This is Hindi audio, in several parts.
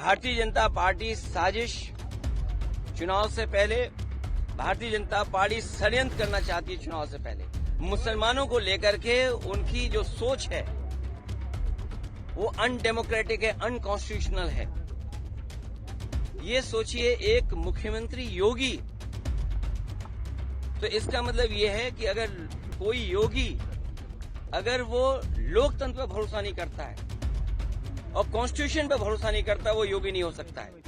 भारतीय जनता पार्टी साजिश, चुनाव से पहले भारतीय जनता पार्टी षड्यंत्र करना चाहती है। चुनाव से पहले मुसलमानों को लेकर के उनकी जो सोच है वो अनडेमोक्रेटिक है, अनकॉन्स्टिट्यूशनल है। ये सोचिए एक मुख्यमंत्री योगी, तो इसका मतलब ये है कि अगर कोई योगी अगर वो लोकतंत्र पर भरोसा नहीं करता है और कॉन्स्टिट्यूशन पर भरोसा नहीं करता, वो योगी नहीं हो सकता है।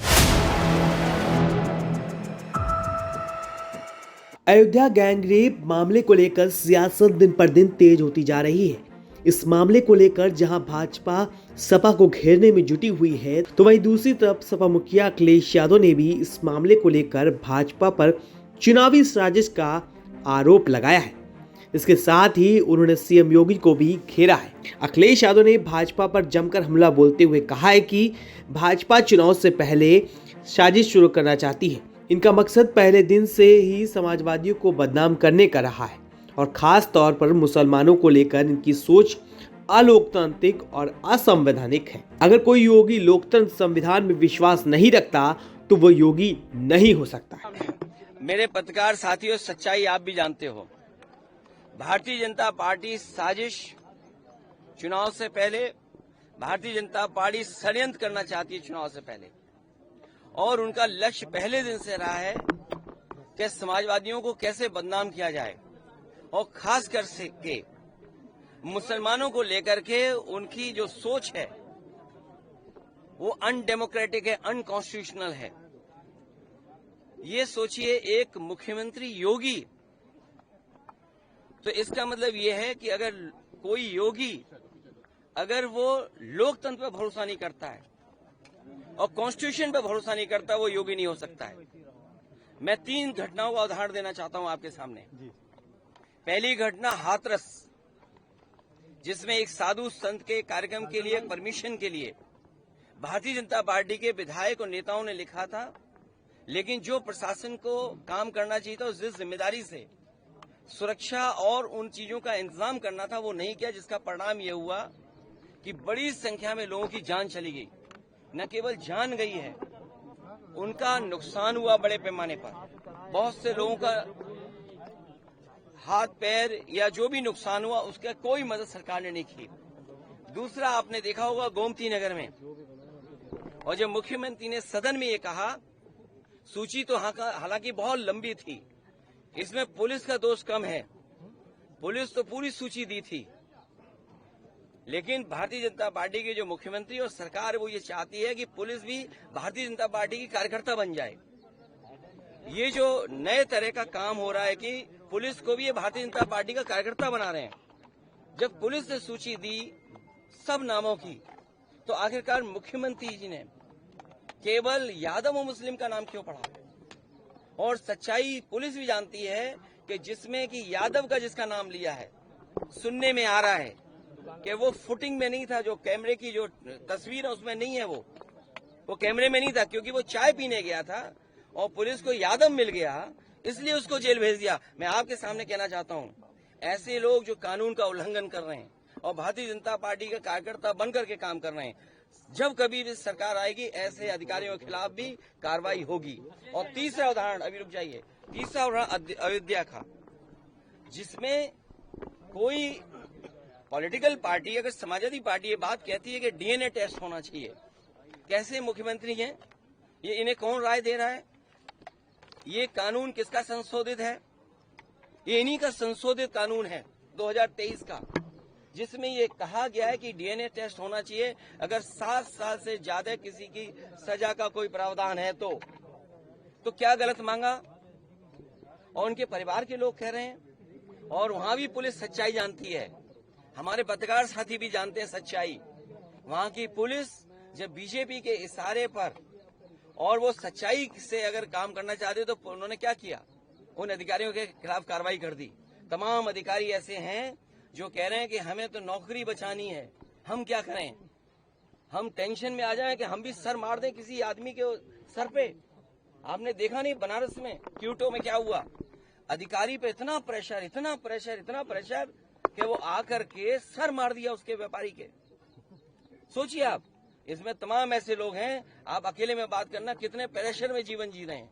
अयोध्या गैंगरेप मामले को लेकर सियासत दिन पर दिन तेज होती जा रही है। इस मामले को लेकर जहां भाजपा सपा को घेरने में जुटी हुई है, तो वहीं दूसरी तरफ सपा मुखिया अखिलेश यादव ने भी इस मामले को लेकर भाजपा पर चुनावी साजिश का आरोप लगाया है। इसके साथ ही उन्होंने सीएम योगी को भी घेरा है। अखिलेश यादव ने भाजपा पर जमकर हमला बोलते हुए कहा है कि भाजपा चुनाव से पहले साजिश शुरू करना चाहती है। इनका मकसद पहले दिन से ही समाजवादियों को बदनाम करने का रहा है और खास तौर पर मुसलमानों को लेकर इनकी सोच अलोकतांत्रिक और असंवैधानिक है। अगर कोई योगी लोकतंत्र संविधान में विश्वास नहीं रखता तो वो योगी नहीं हो सकता। मेरे पत्रकार साथियों, सच्चाई आप भी जानते हो। भारतीय जनता पार्टी साजिश, चुनाव से पहले भारतीय जनता पार्टी षड्यंत्र करना चाहती है। चुनाव से पहले और उनका लक्ष्य पहले दिन से रहा है कि समाजवादियों को कैसे बदनाम किया जाए और खास कर के मुसलमानों को लेकर के उनकी जो सोच है वो अनडेमोक्रेटिक है, अनकॉन्स्टिट्यूशनल है। ये सोचिए एक मुख्यमंत्री योगी, तो इसका मतलब ये है कि अगर कोई योगी अगर वो लोकतंत्र पर भरोसा नहीं करता है और कॉन्स्टिट्यूशन पर भरोसा नहीं करता, वो योगी नहीं हो सकता है। मैं 3 घटनाओं का उदाहरण देना चाहता हूं आपके सामने। पहली घटना हाथरस, जिसमें एक साधु संत के कार्यक्रम के लिए परमिशन के लिए भारतीय जनता पार्टी के विधायक और नेताओं ने लिखा था, लेकिन जो प्रशासन को काम करना चाहिए था, जिस जिम्मेदारी से सुरक्षा और उन चीजों का इंतजाम करना था, वो नहीं किया, जिसका परिणाम ये हुआ कि बड़ी संख्या में लोगों की जान चली गई। न केवल जान गई है, उनका नुकसान हुआ बड़े पैमाने पर। बहुत से लोगों का हाथ पैर या जो भी नुकसान हुआ, उसका कोई मदद सरकार ने नहीं की। दूसरा, आपने देखा होगा गोमती नगर में, और जब मुख्यमंत्री ने सदन में ये कहा, सूची तो हालांकि बहुत लंबी थी, इसमें पुलिस का दोष कम है, पुलिस तो पूरी सूची दी थी, लेकिन भारतीय जनता पार्टी के जो मुख्यमंत्री और सरकार वो ये चाहती है कि पुलिस भी भारतीय जनता पार्टी की कार्यकर्ता बन जाए। ये जो नए तरह का काम हो रहा है कि पुलिस को भी ये भारतीय जनता पार्टी का कार्यकर्ता बना रहे हैं। जब पुलिस ने सूची दी सब नामों की, तो आखिरकार मुख्यमंत्री जी ने केवल यादव और मुस्लिम का नाम क्यों पढ़ा? और सच्चाई पुलिस भी जानती है कि जिसमें कि यादव का जिसका नाम लिया है, सुनने में आ रहा है कि वो फुटिंग में नहीं था, जो कैमरे की जो तस्वीर है उसमें नहीं है, वो कैमरे में नहीं था, क्योंकि वो चाय पीने गया था और पुलिस को यादव मिल गया, इसलिए उसको जेल भेज दिया। मैं आपके सामने कहना चाहता हूं, ऐसे लोग जो कानून का उल्लंघन कर रहे हैं और भारतीय जनता पार्टी का कार्यकर्ता बनकर के काम कर रहे हैं, जब कभी भी सरकार आएगी, ऐसे अधिकारियों के खिलाफ भी कार्रवाई होगी। और तीसरा उदाहरण, अभी रुक जाइए, तीसरा उदाहरण अयोध्या का, जिसमें कोई पॉलिटिकल पार्टी, अगर समाजवादी पार्टी ये बात कहती है कि डीएनए टेस्ट होना चाहिए, कैसे मुख्यमंत्री हैं ये, इन्हें कौन राय दे रहा है? ये कानून किसका संशोधित है? ये इन्हीं का संशोधित कानून है 2023 का, जिसमें ये कहा गया है कि डीएनए टेस्ट होना चाहिए अगर 7 साल से ज्यादा किसी की सजा का कोई प्रावधान है तो क्या गलत मांगा? और उनके परिवार के लोग कह रहे हैं, और वहां भी पुलिस सच्चाई जानती है, हमारे पत्रकार साथी भी जानते हैं सच्चाई। वहां की पुलिस जब बीजेपी के इशारे पर और वो सच्चाई से अगर काम करना चाहते तो उन्होंने क्या किया? उन अधिकारियों के खिलाफ कार्रवाई कर दी। तमाम अधिकारी ऐसे हैं जो कह रहे हैं कि हमें तो नौकरी बचानी है, हम क्या करें? हम टेंशन में आ जाएं कि हम भी सर मार दें किसी आदमी के सर पे। आपने देखा नहीं बनारस में क्यूटो में क्या हुआ? अधिकारी पे इतना प्रेशर, इतना प्रेशर, इतना प्रेशर कि वो आकर के सर मार दिया उसके व्यापारी के। सोचिए आप, इसमें तमाम ऐसे लोग हैं, आप अकेले में बात करना कितने प्रेशर में जीवन जी रहे हैं।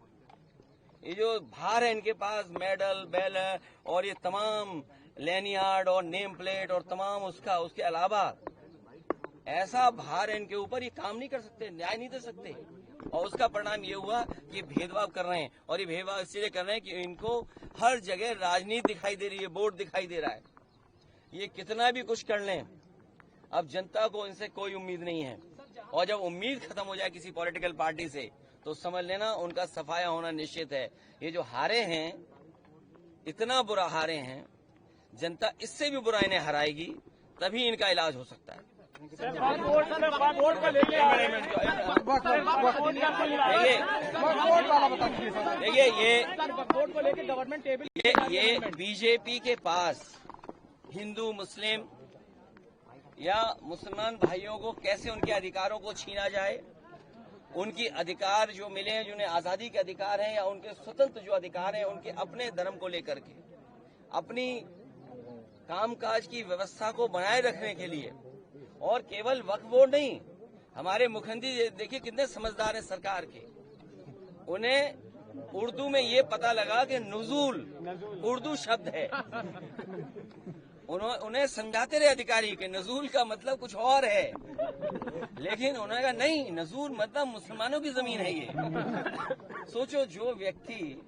ये जो भार है इनके पास, मेडल बेल और ये तमाम लैनियार्ड और नेम प्लेट और तमाम उसके अलावा ऐसा भार है इनके ऊपर, ये काम नहीं कर सकते, न्याय नहीं दे सकते। और उसका परिणाम ये हुआ कि भेदभाव कर रहे हैं, और ये भेदभाव इसलिए कर रहे हैं कि इनको हर जगह राजनीति दिखाई दे रही है, वोट दिखाई दे रहा है। ये कितना भी कुछ कर लें, अब जनता को इनसे कोई उम्मीद नहीं है। और जब उम्मीद खत्म हो जाए किसी पॉलिटिकल पार्टी से, तो समझ लेना उनका सफाया होना निश्चित है। ये जो हारे हैं, इतना बुरा हारे हैं, जनता इससे भी बुरा इन्हें हराएगी, तभी इनका इलाज हो सकता है। देखिए ये बीजेपी के पास हिंदू मुस्लिम या मुसलमान भाइयों को कैसे उनके अधिकारों को छीना जाए, उनकी अधिकार जो मिले हैं, जिन्हें आजादी के अधिकार हैं या उनके स्वतंत्र जो अधिकार हैं, उनके अपने धर्म को लेकर के अपनी कामकाज की व्यवस्था को बनाए रखने के लिए, और केवल वक्फ बोर्ड नहीं, हमारे मुख्यमंत्री देखिए कितने समझदार हैं सरकार के। उन्हें उर्दू में ये पता लगा कि नुज़ूल उर्दू शब्द है, उन्हें समझाते रहे अधिकारी कि नजूल का मतलब कुछ और है, लेकिन उन्होंने कहा नहीं, नजूल मतलब मुसलमानों की जमीन है ये। सोचो, जो व्यक्ति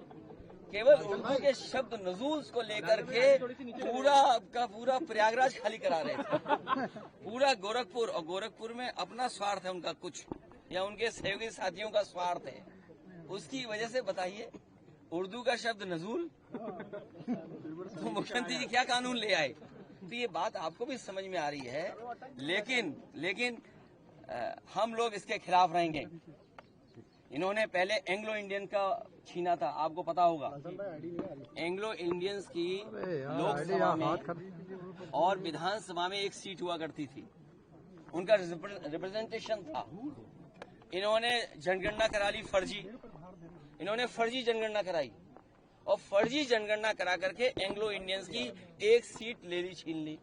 केवल उर्दू के शब्द नजूल को लेकर के पूरा प्रयागराज खाली करा रहे थे, पूरा गोरखपुर, और गोरखपुर में अपना स्वार्थ है उनका कुछ, या उनके सहयोगी साथियों का स्वार्थ है, उसकी वजह से बताइए उर्दू का शब्द नजूल, तो मुख्यमंत्री जी क्या कानून ले आए। तो ये बात आपको भी समझ में आ रही है, लेकिन हम लोग इसके खिलाफ रहेंगे। इन्होंने पहले एंग्लो इंडियन का छीना था, आपको पता होगा। एंग्लो इंडियंस की लोकसभा में और विधानसभा में एक सीट हुआ करती थी, उनका रिप्रेजेंटेशन था। इन्होंने जनगणना करा ली फर्जी, इन्होंने फर्जी जनगणना कराई, और फर्जी जनगणना करा करके एंग्लो इंडियंस की एक सीट ले ली, छीन ली।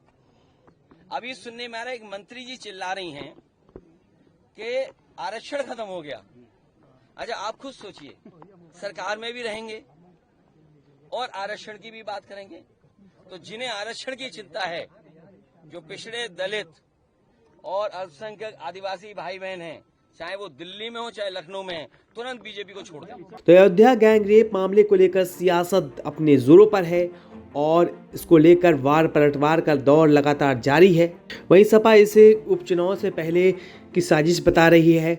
अभी सुनने में आ रहा है, एक मंत्री जी चिल्ला रही हैं कि आरक्षण खत्म हो गया। अच्छा, आप खुद सोचिए, सरकार में भी रहेंगे और आरक्षण की भी बात करेंगे, तो जिन्हें आरक्षण की चिंता है, जो पिछड़े दलित और अल्पसंख्यक आदिवासी भाई बहन हैं, चाहे वो दिल्ली में हो चाहे लखनऊ में है, तुरंत बीजेपी को छोड़ दें। तो अयोध्या गैंग रेप मामले को लेकर सियासत अपने जोरों पर है और इसको लेकर वार पलटवार का दौर लगातार जारी है। वहीं सपा इसे उपचुनाव से पहले की साजिश बता रही है।